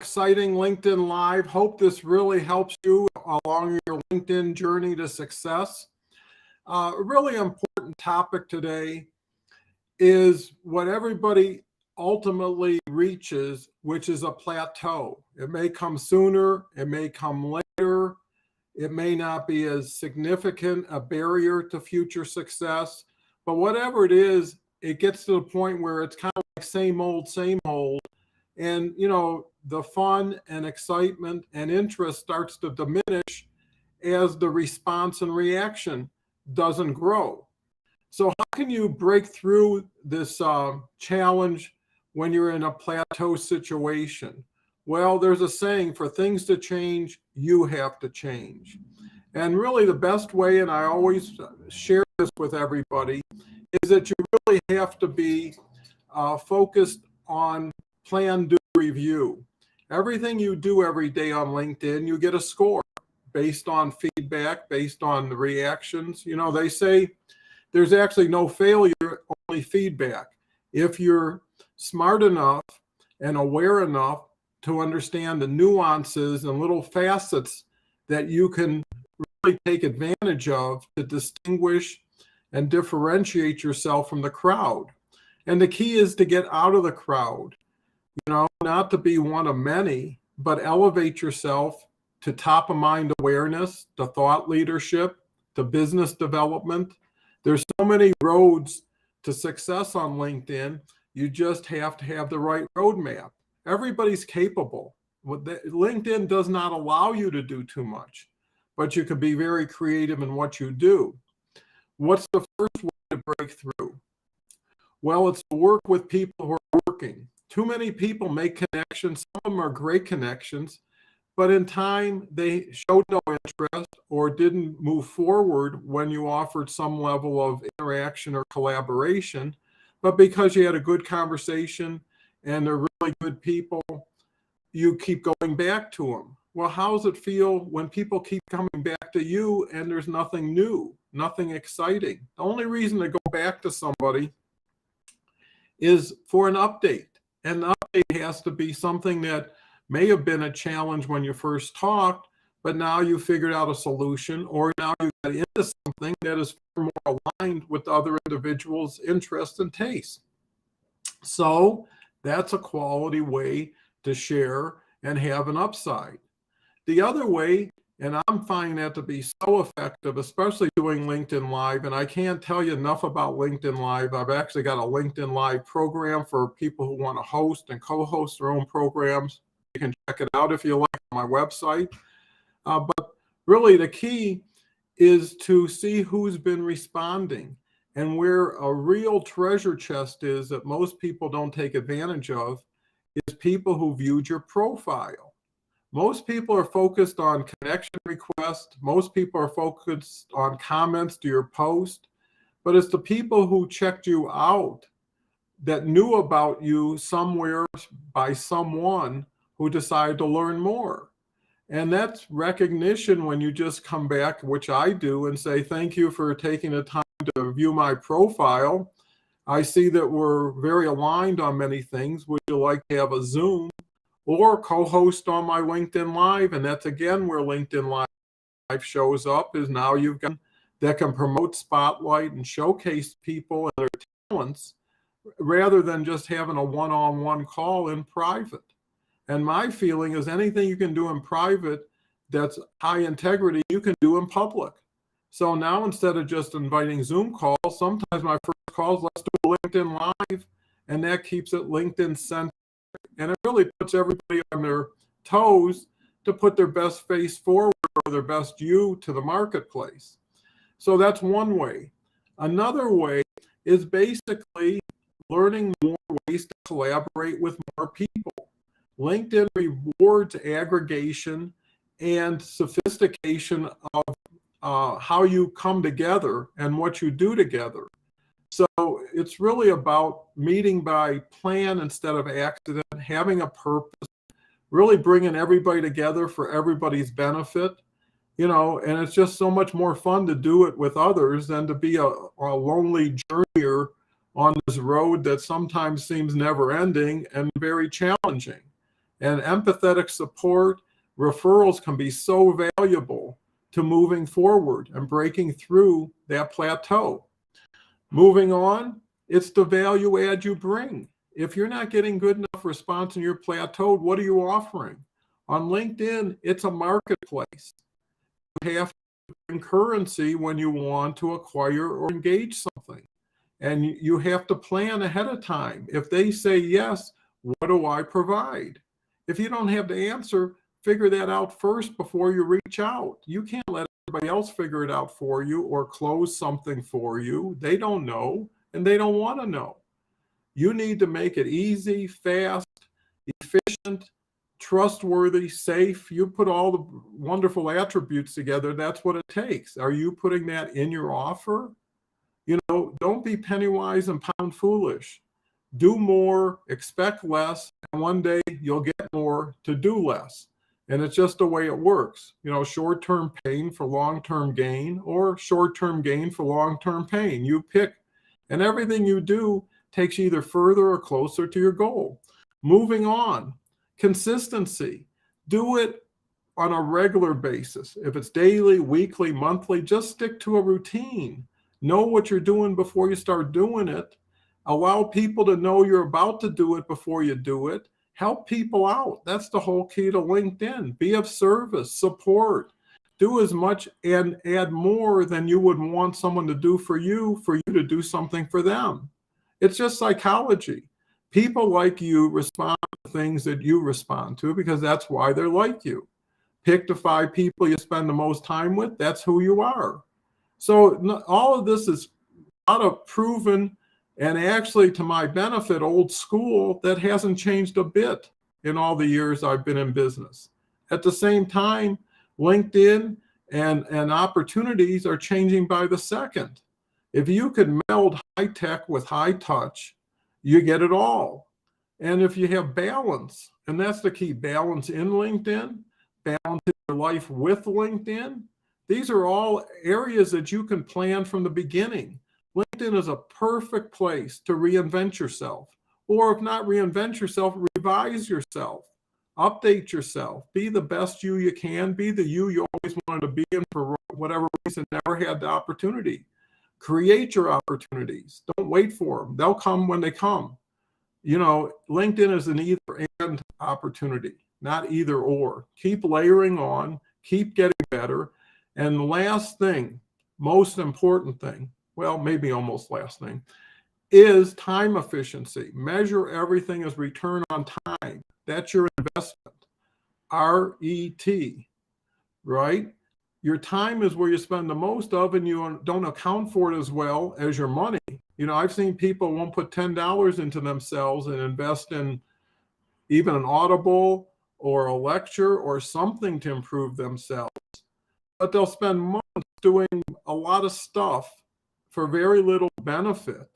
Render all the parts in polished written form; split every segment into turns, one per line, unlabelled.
Exciting LinkedIn Live. Hope this really helps you along your LinkedIn journey to success. A really important topic today is what everybody ultimately reaches, which is a plateau. It may come sooner, it may come later, it may not be as significant a barrier to future success, but whatever it is, it gets to the point where it's kind of like same old, same old. And, the fun and excitement and interest starts to diminish as the response and reaction doesn't grow. So how can you break through this challenge when you're in a plateau situation? Well, there's a saying, for things to change, you have to change. And really the best way, and I always share this with everybody, is that you really have to be focused on plan, do, review. Everything you do every day on LinkedIn, you get a score based on feedback, based on the reactions. They say there's actually no failure, only feedback. If you're smart enough and aware enough to understand the nuances and little facets that you can really take advantage of to distinguish and differentiate yourself from the crowd. And the key is to get out of the crowd, not to be one of many, but elevate yourself to top of mind awareness, to thought leadership, to business development. There's so many roads to success on LinkedIn. You just have to have the right roadmap. Everybody's capable. LinkedIn does not allow you to do too much, but you can be very creative in what you do. What's the first way to break through? Well, it's to work with people who are working. Too many people make connections. Some of them are great connections, but in time they showed no interest or didn't move forward when you offered some level of interaction or collaboration. But because you had a good conversation and they're really good people, you keep going back to them. Well, how does it feel when people keep coming back to you and there's nothing new, nothing exciting? The only reason to go back to somebody is for an update. And the update has to be something that may have been a challenge when you first talked, but now you figured out a solution, or now you got into something that is more aligned with other individuals' interests and tastes. So that's a quality way to share and have an upside. The other way, and I'm finding that to be so effective, especially doing LinkedIn Live, and I can't tell you enough about LinkedIn Live. I've actually got a LinkedIn Live program for people who want to host and co-host their own programs. You can check it out if you like on my website. But really the key is to see who's been responding. And where a real treasure chest is that most people don't take advantage of is people who viewed your profile. Most people are focused on connection requests. Most people are focused on comments to your post. But it's the people who checked you out that knew about you somewhere by someone who decided to learn more. And that's recognition when you just come back, which I do, and say, thank you for taking the time to view my profile. I see that we're very aligned on many things. Would you like to have a Zoom or co-host on my LinkedIn Live? And that's again where LinkedIn Live shows up, is now you've got that can promote, spotlight, and showcase people and their talents rather than just having a one-on-one call in private. And my feeling is anything you can do in private that's high integrity, you can do in public. So now instead of just inviting Zoom calls, sometimes my first call is, let's do a LinkedIn Live, and that keeps it LinkedIn centric. And it really puts everybody on their toes to put their best face forward or their best you to the marketplace. So that's one way. Another way is basically learning more ways to collaborate with more people. LinkedIn rewards aggregation and sophistication of how you come together and what you do together. So it's really about meeting by plan instead of accident, having a purpose, really bringing everybody together for everybody's benefit, and it's just so much more fun to do it with others than to be a lonely journeyer on this road that sometimes seems never ending and very challenging. And empathetic support, referrals can be so valuable to moving forward and breaking through that plateau. Moving on, it's the value add you bring. If you're not getting good enough response and you're plateaued, what are you offering? On LinkedIn, it's a marketplace. You have to bring currency when you want to acquire or engage something. And you have to plan ahead of time. If they say yes, what do I provide? If you don't have the answer, figure that out first before you reach out. You can't let everybody else figure it out for you or close something for you. They don't know and they don't want to know. You need to make it easy, fast, efficient, trustworthy, safe. You put all the wonderful attributes together. That's what it takes. Are you putting that in your offer? You know, don't be penny wise and pound foolish. Do more, expect less, and one day you'll get more to do less. And it's just the way it works. You know, short-term pain for long-term gain, or short-term gain for long-term pain. You pick. And everything you do takes you either further or closer to your goal. Moving on, consistency. Do it on a regular basis. If it's daily, weekly, monthly, just stick to a routine. Know what you're doing before you start doing it. Allow people to know you're about to do it before you do it. Help people out. That's the whole key to LinkedIn. Be of service, support. Do as much and add more than you would want someone to do for you to do something for them. It's just psychology. People like you respond to things that you respond to because that's why they're like you. Pick the 5 people you spend the most time with. That's who you are. So all of this is a lot of proven and actually, to my benefit, old school that hasn't changed a bit in all the years I've been in business. At the same time, LinkedIn and opportunities are changing by the second. If you could meld high tech with high touch, you get it all. And if you have balance, and that's the key, balance in LinkedIn, balance in your life with LinkedIn, these are all areas that you can plan from the beginning. LinkedIn is a perfect place to reinvent yourself. Or if not reinvent yourself, revise yourself, update yourself, be the best you can, be the you always wanted to be in for whatever reason, never had the opportunity. Create your opportunities. Don't wait for them. They'll come when they come. You know, LinkedIn is an either and opportunity, not either or. Keep layering on, keep getting better. And the last thing, most important thing, well, maybe almost last thing, is time efficiency. Measure everything as return on time. That's your investment. RET, right? Your time is where you spend the most of, and you don't account for it as well as your money. You know, I've seen people won't put $10 into themselves and invest in even an Audible or a lecture or something to improve themselves. But they'll spend months doing a lot of stuff for very little benefit.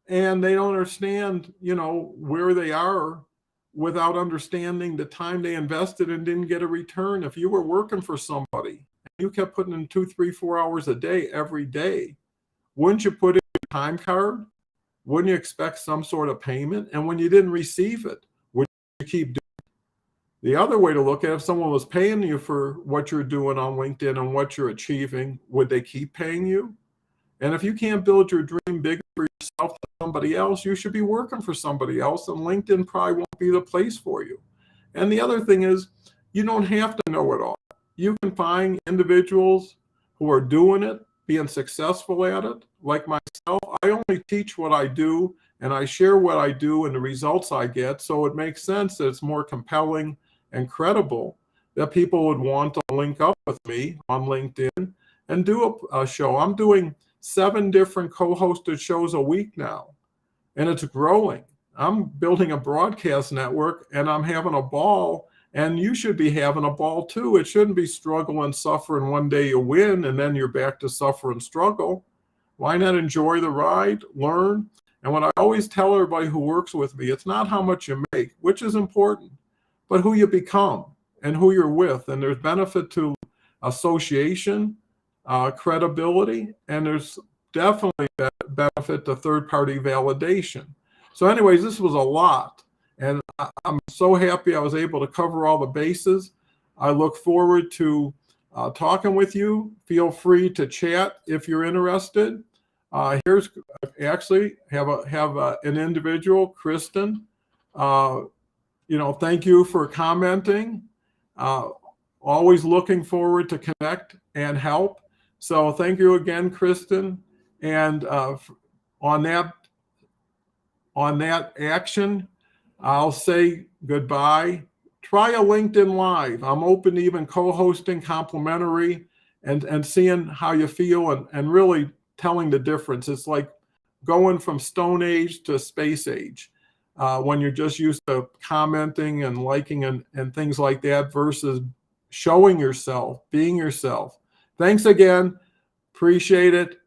And they don't understand, you know, where they are without understanding the time they invested and didn't get a return. If you were working for somebody and you kept putting in 2, 3, 4 hours a day, every day, wouldn't you put in your time card? Wouldn't you expect some sort of payment? And when you didn't receive it, would you keep doing it? The other way to look at it, if someone was paying you for what you're doing on LinkedIn and what you're achieving, would they keep paying you? And if you can't build your dream bigger for yourself than somebody else, you should be working for somebody else, and LinkedIn probably won't be the place for you. And the other thing is, you don't have to know it all. You can find individuals who are doing it, being successful at it. Like myself, I only teach what I do, and I share what I do and the results I get, so it makes sense that it's more compelling and credible that people would want to link up with me on LinkedIn and do a show. I'm doing 7 different co-hosted shows a week now, and it's growing. I'm building a broadcast network, and I'm having a ball, and you should be having a ball too. It shouldn't be struggle and suffer, and one day you win, and then you're back to suffer and struggle. Why not enjoy the ride, learn? And what I always tell everybody who works with me, it's not how much you make, which is important, but who you become and who you're with. And there's benefit to association, credibility, and there's definitely benefit to third-party validation. So anyways, this was a lot, and I'm so happy I was able to cover all the bases. I look forward to talking with you. Feel free to chat if you're interested. Here's actually have an individual, Kristen. Thank you for commenting. Uh, Always looking forward to connect and help. So thank you again, Kristen. And on that action, I'll say goodbye. Try a LinkedIn Live. I'm open to even co-hosting complimentary and seeing how you feel and really telling the difference. It's like going from Stone Age to Space Age when you're just used to commenting and liking and things like that versus showing yourself, being yourself. Thanks again. Appreciate it.